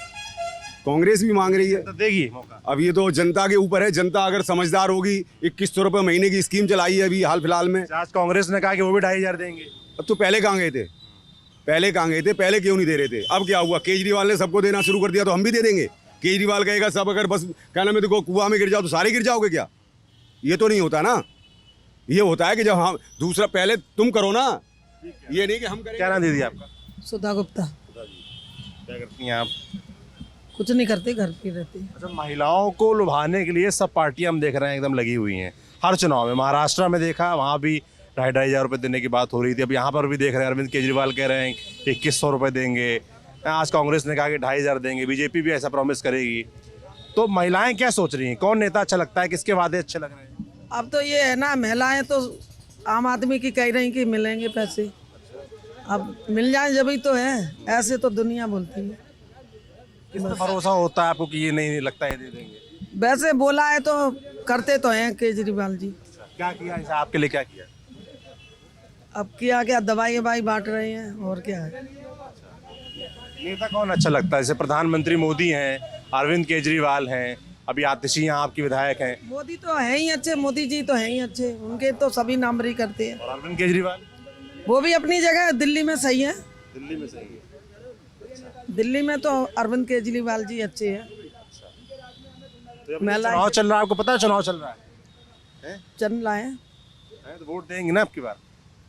कांग्रेस भी मांग रही है, तो देगी मौका। अब ये तो जनता के ऊपर है। जनता अगर समझदार होगी, 2100 रुपये महीने की स्कीम चलाई है अभी हाल फिलहाल में। आज कांग्रेस ने कहा कि वो भी 2500 देंगे। अब तो पहले कहाँ गए थे, पहले कहाँ गए थे, पहले क्यों नहीं दे रहे थे? अब क्या हुआ, केजरीवाल ने सबको देना शुरू कर दिया तो हम भी दे देंगे। केजरीवाल कहेगा सब अगर बस कहना में देखो कुआं में गिर जाओ तो सारे गिर जाओगे क्या? ये तो नहीं होता ना। ये होता है कि जब हम दूसरा पहले तुम करो ना, ये नहीं कि हम करें। क्या नाम दीदी आपका? सुधा गुप्ता। क्या करती हैं आप? कुछ नहीं करते, घर पे रहती है। अच्छा, महिलाओं को लुभाने के लिए सब पार्टियां हम देख रहे हैं एकदम लगी हुई हैं हर चुनाव में। महाराष्ट्र में देखा, वहाँ भी 2,500 रुपये देने की बात हो रही थी। अब यहाँ पर भी देख रहे हैं, अरविंद केजरीवाल कह रहे हैं 2100 रुपये देंगे। आज कांग्रेस ने कहा कि 2,500 देंगे, बीजेपी भी ऐसा प्रॉमिस करेगी। तो महिलाएं क्या सोच रही हैं, कौन नेता अच्छा लगता है, किसके वादे अच्छे लग रहे हैं? अब तो ये है ना, महिलाएं तो आम आदमी की कह रही कि मिलेंगे पैसे, अब मिल जाए जब तो है, ऐसे तो दुनिया बोलती है। किस पे भरोसा होता है आपको कि ये नहीं लगता है दे देंगे? वैसे बोला है तो करते तो हैं केजरीवाल जी। क्या किया ऐसा आपके लिए, क्या किया? अब क्या दवाई बांट रहे हैं और क्या है। नेता कौन अच्छा लगता है? जैसे प्रधानमंत्री मोदी हैं, अरविंद केजरीवाल हैं, अभी आतिशी यहाँ आपकी विधायक हैं। मोदी तो है ही अच्छे, मोदी जी तो है ही अच्छे, उनके तो सभी नामरी करते हैं। और अरविंद केजरीवाल वो भी अपनी जगह दिल्ली में सही है। दिल्ली में सही है। दिल्ली में तो अरविंद केजरीवाल जी अच्छे हैं। चुनाव चल रहा है, आपको पता है चुनाव चल रहा है? चल रहा है तो वोट देंगे ना आपकी बार?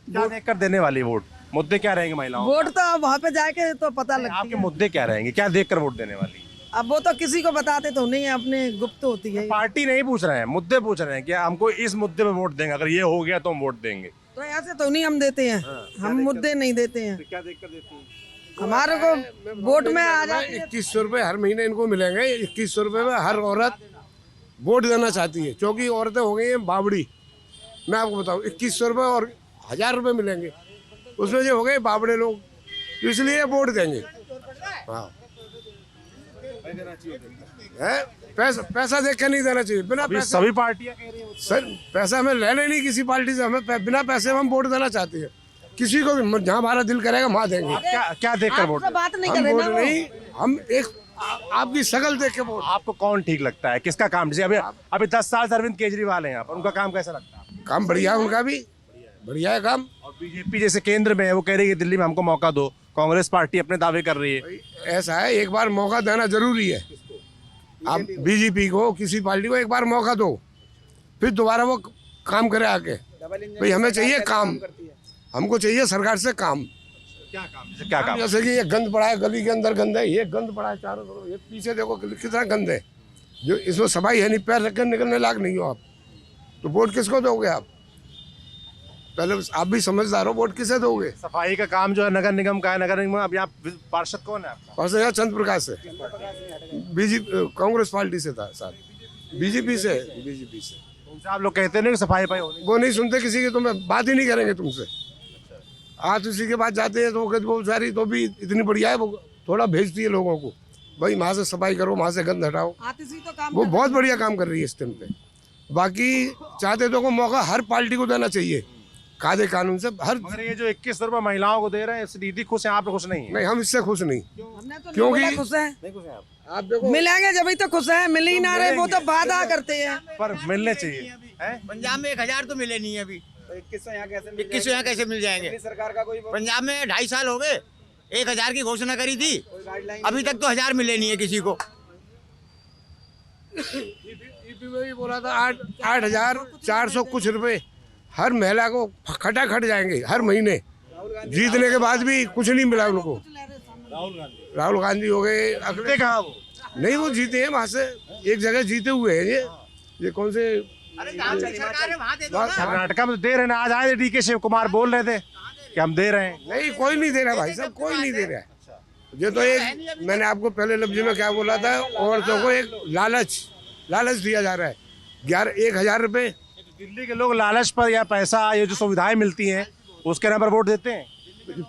क्या देखकर देने वाली वोट? मुद्दे क्या रहेंगे महिलाओं? वोट तो वहाँ पे जाके तो पता लगता आपके मुद्दे क्या रहेंगे, क्या देखकर वोट देने वाली? अब वो तो किसी को बताते तो नहीं है, अपने गुप्त होती है। पार्टी नहीं पूछ रहे हैं, मुद्दे पूछ रहे हैं कि हमको इस मुद्दे पे वोट देंगे, अगर ये हो गया तो हम वोट देंगे। तो ऐसे तो नहीं हम देते हैं, हम मुद्दे नहीं देते हैं। क्या देखकर देते हैं? हमारे को वोट में आ जाए। 2100 रुपये हर महीने इनको मिलेंगे। 2100 रुपये में हर औरत वोट देना चाहती है, क्योंकि औरतें हो गई हैं बावड़ी। मैं आपको बताऊँ, 2100 रुपये और 1000 रुपये मिलेंगे, उसमें जो हो गए बावड़े लोग, तो इसलिए वोट देंगे। हाँ, है पैसा देख कर नहीं देना चाहिए। बिना पैसे सभी पार्टियां कह रही हैं सर, पैसा हमें लेना नहीं किसी पार्टी से, हमें बिना पैसे हम वोट देना चाहते हैं। किसी को भी जहाँ हमारा दिल करेगा वहाँ देंगे। क्या देखकर वोट? बात नहीं हम कर रहे वोट ना वो। नहीं, हम एक आपकी शक्ल देख के वोट। आपको कौन ठीक लगता है, किसका काम? जैसे अभी 10 साल से अरविंद केजरीवाल हैं यहाँ पर, उनका काम कैसा लगता है? काम बढ़िया है उनका भी, बढ़िया है काम। और बीजेपी जैसे केंद्र में है, वो कह रही है कि दिल्ली में हमको मौका दो। कांग्रेस पार्टी अपने दावे कर रही है। ऐसा है, एक बार मौका देना जरूरी है। आप बीजेपी को, किसी पार्टी को एक बार मौका दो, फिर दोबारा वो काम करे आके। भाई हमें चाहिए काम, हमको चाहिए सरकार से काम। क्या काम? जैसे क्या काम? जैसे कि ये गंद पड़ा है, गली के अंदर गंद है, ये गंद पड़ा है चारों तरफ, ये पीछे देखो कितना गंद है, जो इसमें सफाई है नहीं, पैर रख कर निकलने लायक नहीं हो आप, तो वोट किसको दोगे आप? पहले आप भी समझदार हो, वोट किसे दोगे? सफाई का काम जो है नगर निगम का है। नगर निगम अब यहाँ पार्षद कौन है आपका? और से चंद्र प्रकाश से, बीजेपी कांग्रेस पार्टी से था साथ, बीजेपी से। उनसे आप लोग कहते नहीं कि सफाई पाई होनी? वो नहीं सुनते किसी की, तो मैं बात ही नहीं करेंगे तुमसे। आज उसी के बाद जाते हैं तो वो सारी तो भी इतनी बढ़िया है, वो थोड़ा भेजती है लोगों को, भाई वहाँ से सफाई करो, वहाँ से गंद हटाओ। तो काम वो बहुत बढ़िया काम कर रही है इस टाइम पे। बाकी चाहते तो को मौका हर पार्टी को देना चाहिए, कायदे कानून से हर। मगर ये जो 2100 रुपये महिलाओं को दे रहे हैं, इससे दीदी खुश हैं, आप खुश नहीं है? नहीं, हम इससे खुश नहीं, हमने तो क्योंकि खुश है। नहीं खुश हैं आप देखो मिलेंगे जब तो खुश है, मिल ही ना रहे, वो तो वादा करते हैं। पर मिलने चाहिए। पंजाब में 1000 तो मिले नहीं है अभी। 2100 यहाँ कैसे 2100 यहाँ कैसे मिल जाएंगे? सरकार का कोई पंजाब में 2.5 साल हो गए, 1000 की घोषणा करी थी, गाइडलाइन अभी तक तो 1000 मिले नहीं है किसी को। ईपी में भी बोला था 8,400 कुछ रुपए हर महिला को खटाखट जाएंगे हर महीने। जीतने के बाद भी कुछ नहीं मिला उनको। राहुल गांधी हो गए, अगले कहाँ वो? नहीं, वो जीते हैं वहाँ से, एक जगह जीते हुए हैं ये कौन से कर्नाटका में तो दे रहे हैं ना। आज आए डीके शिव कुमार बोल रहे थे कि हम दे रहे हैं। नहीं, कोई नहीं दे रहा भाई साहब, कोई नहीं दे रहा है। ये तो एक, मैंने आपको पहले लफ्ज में क्या बोला था, औरतों को एक लालच दिया जा रहा है। 1,000 रुपये। दिल्ली के लोग लालच पर या पैसा, ये जो सुविधाएं मिलती हैं उसके नाम पर वोट देते हैं।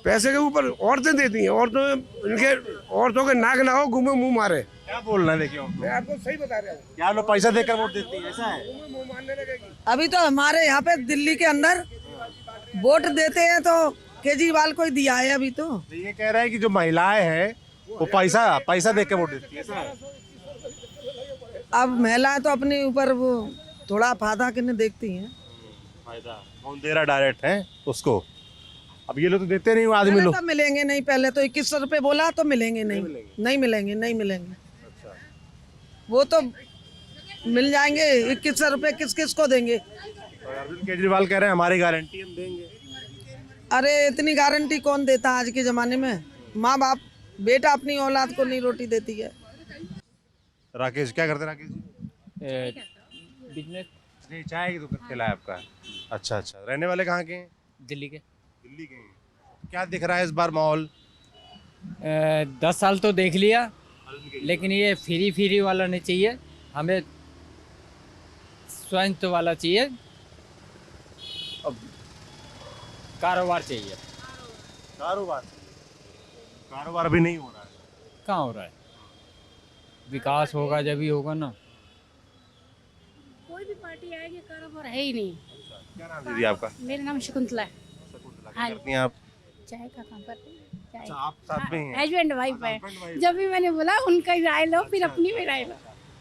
पैसे के ऊपर औरतें देती हैं, औरतों के नाक ना हो, घूमे मुंह मारे। क्या बोल रहे हैं देखिए आप? मैं आपको सही बता रहा हूँ। क्या लोग पैसा देकर वोट देती है, ऐसा है? मुंह मानने लगेगी। अभी तो हमारे यहाँ पे दिल्ली के अंदर वोट देते हैं तो केजरीवाल को ही दिया है अभी तो। तो ये कह रहे हैं कि जो महिलाएं हैं वो पैसा देकर वोट देती है, ऐसा है? अब महिलाएं तो अपने ऊपर वो थोड़ा फायदा किन्हें देखती हैं। फायदा कौन दे रहा डायरेक्ट है उसको? अब ये लोग तो देते नहीं, वो आदमी पहले लोग। तो मिलेंगे नहीं, पहले तो 2100 रुपये बोला तो मिलेंगे नहीं, नहीं मिलेंगे, नहीं मिलेंगे। वो तो मिल जाएंगे 2100 रुपये किस किस को देंगे? अरविंद केजरीवाल कह रहे हैं हमारी गारंटी हम देंगे। अरे इतनी गारंटी कौन देता आज के ज़माने में? माँ बाप बेटा अपनी औलाद को नहीं रोटी देती है। राकेश क्या करते हैं राकेश जी? बिजनेस नहीं, चाय की दुकान ठेला है आपका? अच्छा अच्छा, रहने वाले कहाँ के हैं? दिल्ली के। दिल्ली के हैं। क्या दिख रहा है इस बार माहौल? 10 साल तो देख लिया, लेकिन ये फ्री वाला नहीं चाहिए हमें, स्वास्थ्य वाला चाहिए, अब कारोबार चाहिए। कारोबार भी नहीं हो रहा है। कहाँ हो रहा है? विकास होगा जब ही होगा ना। कोई भी पार्टी आएगी कारोबार है ही नहीं। क्या नाम दीदी आपका? मेरा नाम शकुंतला है। क्या करती हैं आप? चाय का काम करते हैं। अच्छा, आप साथ में ही हैं? हस्बैंड वाइफ है। जब भी मैंने बोला उनका ही राय लो, फिर अपनी भी राय लो।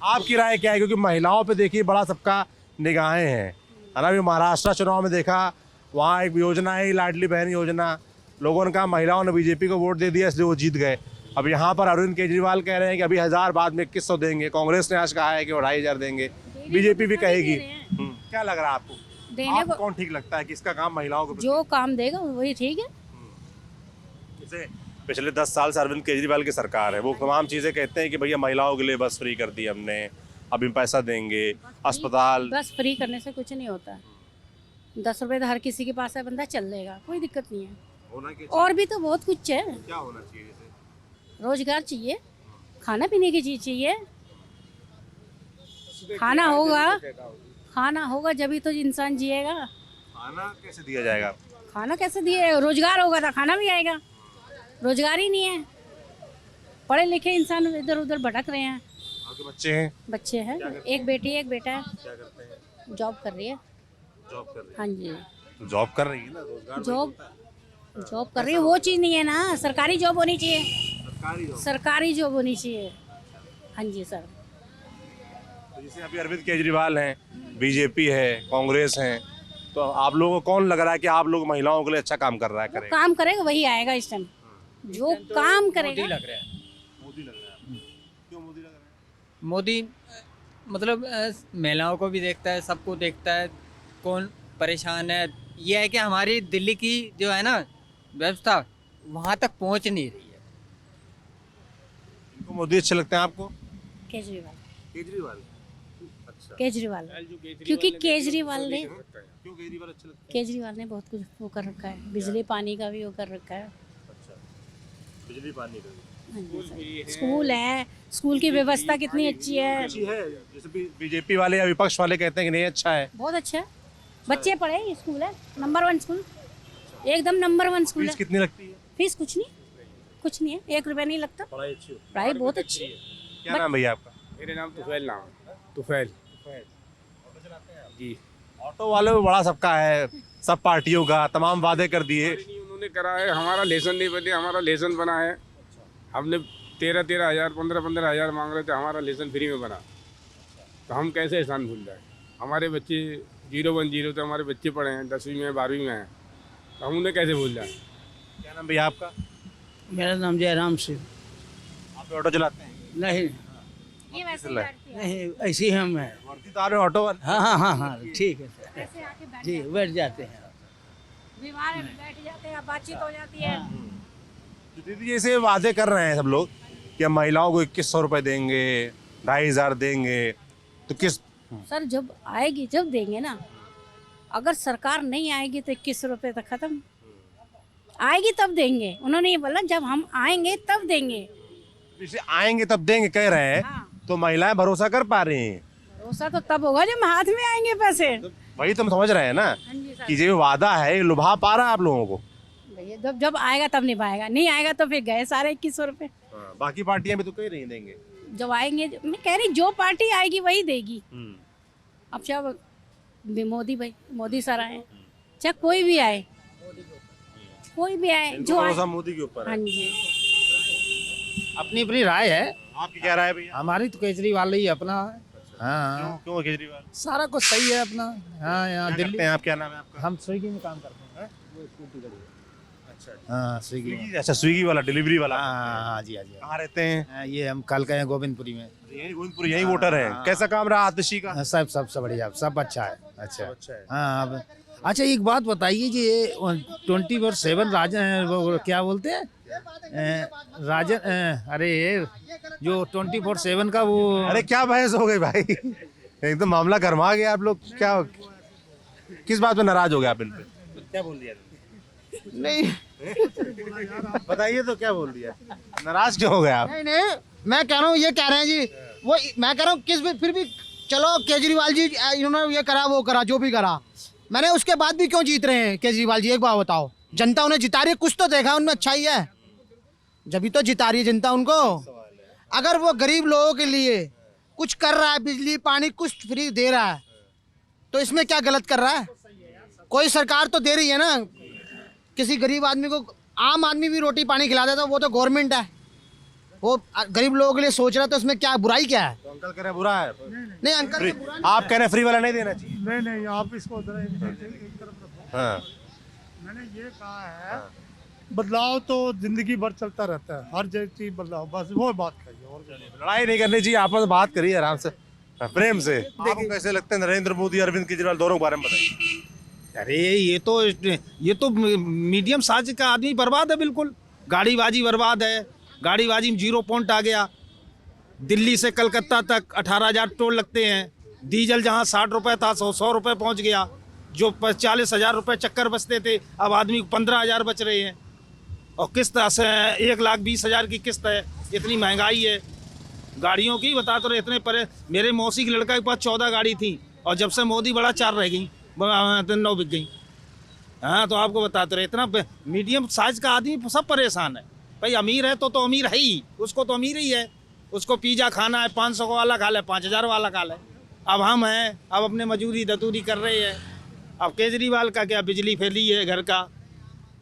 आपकी राय क्या है? क्योंकि महिलाओं पे देखिए बड़ा सबका निगाहें हैं, है ना? अभी महाराष्ट्र चुनाव में देखा, वहाँ एक योजना है लाडली बहन योजना, लोगों ने कहा महिलाओं ने बीजेपी को वोट दे दिया इसलिए वो जीत गए। अब यहाँ पर अरविंद केजरीवाल कह रहे हैं कि अभी 1000 बाद में 2100 देंगे। कांग्रेस ने आज कहा है कि 2500 देंगे, बीजेपी भी कहेगी। क्या लग रहा है आपको? देने आपको को कौन ठीक लगता है? किसका काम महिलाओं को? जो काम देगा वही ठीक है। जैसे पिछले 10 साल से अरविंद केजरीवाल की सरकार है, वो तमाम चीज़ें कहते हैं कि भैया महिलाओं के लिए बस फ्री कर दी हमने, अभी पैसा देंगे, अस्पताल। बस फ्री करने से कुछ नहीं होता। 10 रुपए तो हर किसी के पास है, बंदा चल लेगा, कोई दिक्कत नहीं है। होना क्या और भी तो बहुत कुछ है। क्या होना चाहिए? जैसे रोजगार चाहिए, खाना पीने की चीज चाहिए। खाना होगा जब तो इंसान जिएगा। खाना कैसे दिया जाएगा? खाना कैसे दिए? रोजगार होगा तो खाना भी आएगा। रोजगार ही नहीं है, पढ़े लिखे इंसान इधर उधर भटक रहे हैं। आपके बच्चे हैं? बच्चे हैं, एक बेटी एक बेटा है। क्या करते हैं? जॉब कर रही है। जॉब कर रही हाँ जी, है। जॉब कर रही है ना, रोजगार जॉब कर रही है। वो चीज़ नहीं है ना, सरकारी जॉब होनी चाहिए। सरकारी जॉब। सरकारी जॉब होनी चाहिए। हाँ जी सर। तो जैसे अभी अरविंद केजरीवाल हैं, बीजेपी है, कांग्रेस है, तो आप लोगों को कौन लग रहा है कि आप लोग महिलाओं के लिए अच्छा काम कर रहा है? करेगा? काम करेगा वही आएगा इस टाइम। जो काम करेगा। मोदी लग रहा है। मोदी लग रहा है। क्यों मोदी लग रहा है? मोदी मतलब महिलाओं को भी देखता है, सबको देखता है, कौन परेशान है। ये है कि हमारी दिल्ली की जो है ना व्यवस्था वहाँ तक पहुँच नहीं रही है। इनको मोदी अच्छे लगते हैं आपको? केजरीवाल। केजरीवाल? अच्छा। केजरीवाल क्योंकि केजरीवाल ने क्यों केजरीवाल अच्छे लगते हैं? केजरीवाल ने बहुत कुछ वो कर रखा है, बिजली पानी का भी वो कर रखा है। अच्छा, बिजली पानी का भी। हाँ जी सर। स्कूल है, स्कूल की व्यवस्था कितनी अच्छी है। अच्छी है। जैसे बीजेपी वाले या विपक्ष वाले कहते हैं कि नहीं अच्छा है। बहुत अच्छा है, बच्चे पढ़े, ये स्कूल है नंबर 1 स्कूल, एकदम नंबर 1 स्कूल फीस है। कितनी लगती है? फीस कुछ नहीं है, 1 रुपया नहीं लगता। पढ़ाई अच्छी होती पढ़ाई बहुत अच्छी है। है। क्या नाम भैया आपका? मेरे नाम तुफैल नाम है। तुफैल जी। ऑटो वाले में बड़ा सबका है, सब पार्टियों का तमाम वादे कर दिए। उन्होंने करा है, हमारा लेसन नहीं बने, हमारा लेसन बना है। हमने 13 हज़ार 15 हज़ार मांग रहे थे, हमारा लेसन फ्री में बना। तो हम कैसे एहसान भूल जाए? हमारे बच्चे 010 तो हमारे बच्चे पढ़े हैं, 10वीं में 12वीं में हैं, तो हम उन्हें कैसे भूल जाए? क्या नाम भैया आपका? मेरा नाम जयराम सिंह। आप ऑटो चलाते हैं? नहीं ये वैसे ही बैठती है। नहीं, ऐसी हम हैं। वर्दी तो आ रहे हो ऑटो वाले? हाँ ठीक है सर। ऐसे आके बैठ जी बैठ जाते हैं। बीमार है, बैठ जाते हैं, बातचीत हो जाती है। तो दीदी जैसे वादे कर रहे हैं सब लोग कि हम महिलाओं को 2100 रुपये देंगे, 2500 देंगे, तो किस? सर जब आएगी जब देंगे ना। अगर सरकार नहीं आएगी तो 21 रुपये तक खत्म। आएगी तब देंगे, उन्होंने ये बोला जब हम आएंगे तब देंगे। जैसे आएंगे तब देंगे कह रहे हैं, हाँ। तो महिलाएं भरोसा कर पा रही हैं? भरोसा तो तब होगा जब हाथ में आएंगे पैसे। वही तो हम समझ रहे हैं ना हाँ जी सर। कि ये वादा है, ये लुभा पा रहा है आप लोगों को। भैया जब आएगा तब निभाएगा, नहीं आएगा तो फिर गए सारे 2100 रुपये। बाकी पार्टियां भी तो कह रही देंगे। जब आएंगे, मैं कह रही जो पार्टी आएगी वही देगी। अब चाहे मोदी सर आए, चाहे कोई भी आए, जो आए। मोदी के ऊपर हाँ जी। अपनी अपनी राय है, आपकी क्या राय है भैया? हमारी तो केजरीवाल ही अपना। हाँ, क्यों केजरीवाल? सारा कुछ सही है अपना। हाँ, यहाँ क्या दिल्ली करते हैं आप? क्या नाम है आपका? हम स्विगी में काम करते हैं। हाँ, स्विगी में। अच्छा, स्विगी वाला, डिलीवरी वाला। हाँ जी, हाँ जी। कहाँ रहते हैं? हाँ, ये हम कल गए गोविंदपुरी में। यही गोविंदपुर, यही वोटर है। कैसा काम रहा आतिशी का? हाँ, सब बढ़िया, सब अच्छा है। अच्छा है। हाँ, अब अच्छा एक बात बताइए कि ये 24/7 राजन, वो क्या बोलते हैं, राजन, अरे जो 24/7 का वो, अरे क्या बहस हो गई भाई? एकदम मामला गरमा गया आप लोग। क्या, किस बात पे नाराज हो गए आप इन पे? क्या बोल दिया? नहीं बताइए तो, क्या बोल दिया? नाराज क्यों हो गए आप? नहीं, मैं कह रहा हूँ, ये कह रहे हैं जी, वो मैं कह रहा हूँ किस भी, फिर भी चलो केजरीवाल जी इन्होंने ये करा वो करा जो भी करा, मैंने उसके बाद भी क्यों जीत रहे हैं केजरीवाल जी? एक बात बताओ, जनता उन्हें जिता रही है, कुछ तो देखा उनमें अच्छाई है, जब तो जिता रही है जनता उनको। अगर वो गरीब लोगों के लिए कुछ कर रहा है, बिजली पानी कुछ फ्री दे रहा है, तो इसमें क्या गलत कर रहा है? कोई सरकार तो दे रही है ना, किसी गरीब आदमी को, आम आदमी भी रोटी पानी खिला देता, वो तो गवर्नमेंट है, वो गरीब लोगों के लिए सोच रहा है, तो इसमें क्या बुराई क्या है? तो अंकल कह रहे हैं बुरा है। नहीं अंकल, आप कह रहे हैं फ्री वाला नहीं देना चाहिए। नहीं, आप इसको हाँ, मैंने ये कहा है, बदलाव तो जिंदगी भर चलता रहता है, हर चीज बदलाव, बस वो बात कहिए और क्या नहीं। लड़ाई नहीं करनी चाहिए, आपस में बात करिए आराम से, प्रेम से। आपको कैसे लगते हैं नरेंद्र मोदी, अरविंद केजरीवाल, दोनों के बारे में बताइए। अरे ये तो मीडियम साइज का आदमी बर्बाद है, बिल्कुल गाड़ीबाजी बर्बाद है। गाड़ीबाजी में 0 पॉइंट आ गया। दिल्ली से कलकत्ता तक 18,000 टोल लगते हैं। डीजल जहाँ 60 रुपये था 100 रुपये पहुँच गया। जो 40,000 रुपये चक्कर बचते थे, अब आदमी को 15,000 बच रहे हैं। और किस्त 1,20,000 की किस्त है। इतनी महंगाई है गाड़ियों की, बता तो रहे इतने परे। मेरे मौसी के लड़का के पास 14 गाड़ी थी, और जब से मोदी बड़ा 4 रह गई, 9 बिक गई। हाँ, तो आपको बताते रहे, इतना मीडियम साइज का आदमी सब परेशान है। भाई अमीर है तो अमीर है ही, उसको तो अमीर ही है। उसको पिज़्ज़ा खाना है, 500 वाला खा ले, 5,000 वाला खा ले। अब हम हैं, अब अपने मजूरी दतूरी कर रहे हैं। अब केजरीवाल का क्या, बिजली फ्री है घर का,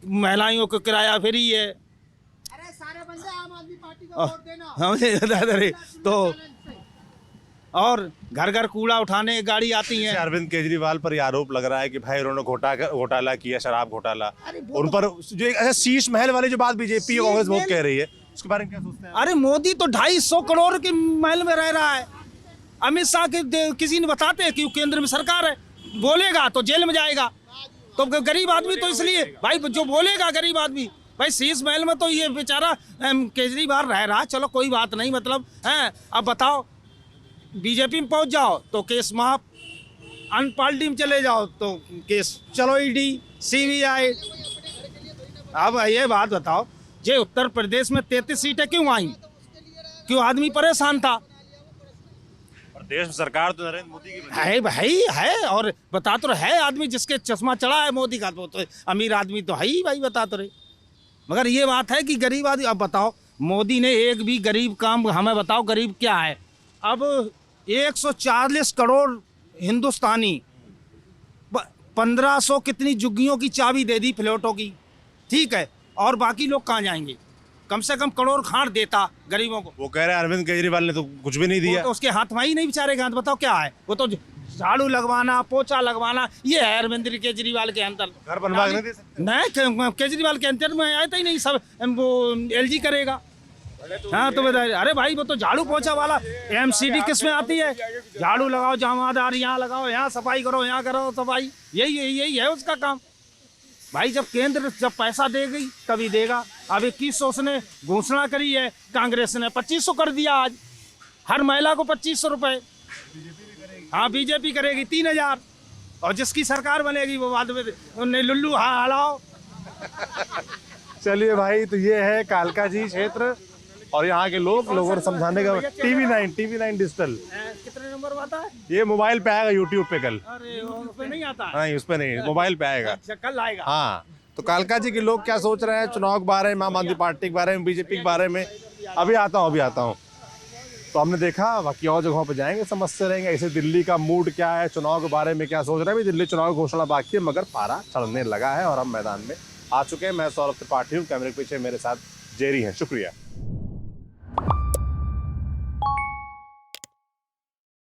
महिलाओं को किराया फ्री है। अरे सारे बंदे आम आदमी पार्टी को वोट देना। हमें बता रहे तो, और घर घर कूड़ा उठाने की गाड़ी आती है। अरविंद केजरीवाल पर यह आरोप लग रहा है कि भाई उन्होंने घोटाला किया, शराब घोटाला। उन पर जो अच्छा शीश महल वाली जो बात बीजेपी और कांग्रेस बहुत कह रही है, उसके बारे में क्या सोचते हैं? अरे मोदी तो 250 करोड़ के महल में रह रहा है। अमित शाह के किसी ने बताते हैं कि केंद्र में सरकार है, बोलेगा तो जेल में जाएगा। तो गरीब आदमी तो इसलिए भाई, जो बोलेगा गरीब आदमी, भाई शीश महल में तो ये बेचारा केजरीवाल रह रहा है। चलो कोई बात नहीं, मतलब है। अब बताओ, बीजेपी में पहुंच जाओ तो केस माफ, अन पार्टी में चले जाओ तो केस चलो ईडी सीबीआई। अब ये बात बताओ, जे उत्तर प्रदेश में 33 सीटें क्यों आई? क्यों? आदमी परेशान था। और देश में सरकार तो नरेंद्र मोदी की है भाई, है। और बता तो है, आदमी जिसके चश्मा चढ़ा है मोदी का, तो अमीर आदमी तो है ही भाई, बता तो रहे। मगर ये बात है कि गरीब आदमी, अब बताओ मोदी ने एक भी गरीब काम, हमें बताओ गरीब क्या है? अब 140 करोड़ हिंदुस्तानी 1500 कितनी झुग्गियों की चाबी दे दी फ्लैटों की, ठीक है, और बाकी लोग कहाँ जाएंगे? कम से कम करोड़ खाड़ देता गरीबों को। वो कह रहे हैं अरविंद केजरीवाल ने तो कुछ भी नहीं दिया। तो उसके हाथ में ही नहीं बेचारे के हाथ, बताओ क्या है? वो तो झाड़ू लगवाना, पोछा लगवाना, ये है अरविंद केजरीवाल के अंदर। घर बनवा नहीं दे सकते। नहीं, केजरीवाल के अंदर में आता ही नहीं, सब वो LG करेगा। हाँ तो बताइए, अरे भाई वो तो झाड़ू पोछा वाला। MCD किस में आती है? झाड़ू लगाओ, जमादार यहाँ लगाओ, यहाँ सफाई करो, यहाँ करो सफाई, यही है उसका काम। भाई जब केंद्र जब पैसा देगी तभी देगा। अब 2100 उसने घोषणा करी है, कांग्रेस ने 2500 कर दिया आज, हर महिला को 2500 रुपये। हाँ, बीजेपी करेगी 3000, और जिसकी सरकार बनेगी वो बाद में लुल्लू हाँ हलाओ। चलिए भाई, तो ये है कालका जी क्षेत्र और यहाँ के लोगों को समझाने का। TV9 डिजिटल कितने नंबर आता है? ये मोबाइल पे आएगा, यूट्यूब पे कल। अरे उस पे नहीं आता है? नहीं, उस पे नहीं, मोबाइल पे आएगा। अच्छा, कल आएगा। हाँ, तो कालका जी के लोग क्या सोच रहे हैं चुनाव के बारे में, आम आदमी पार्टी के बारे में, बीजेपी के बारे में? अभी आता हूँ। तो हमने देखा, बाकी और जगहों पर जाएंगे, समझते रहेंगे ऐसे दिल्ली का मूड क्या है, चुनाव के बारे में क्या सोच रहे हैं। अभी दिल्ली चुनाव की घोषणा बाकी है, मगर पारा चढ़ने लगा है और हम मैदान में आ चुके हैं। मैं सौरभ त्रिपाठी हूँ, कैमरे के पीछे मेरे साथ जेरी हैं। शुक्रिया।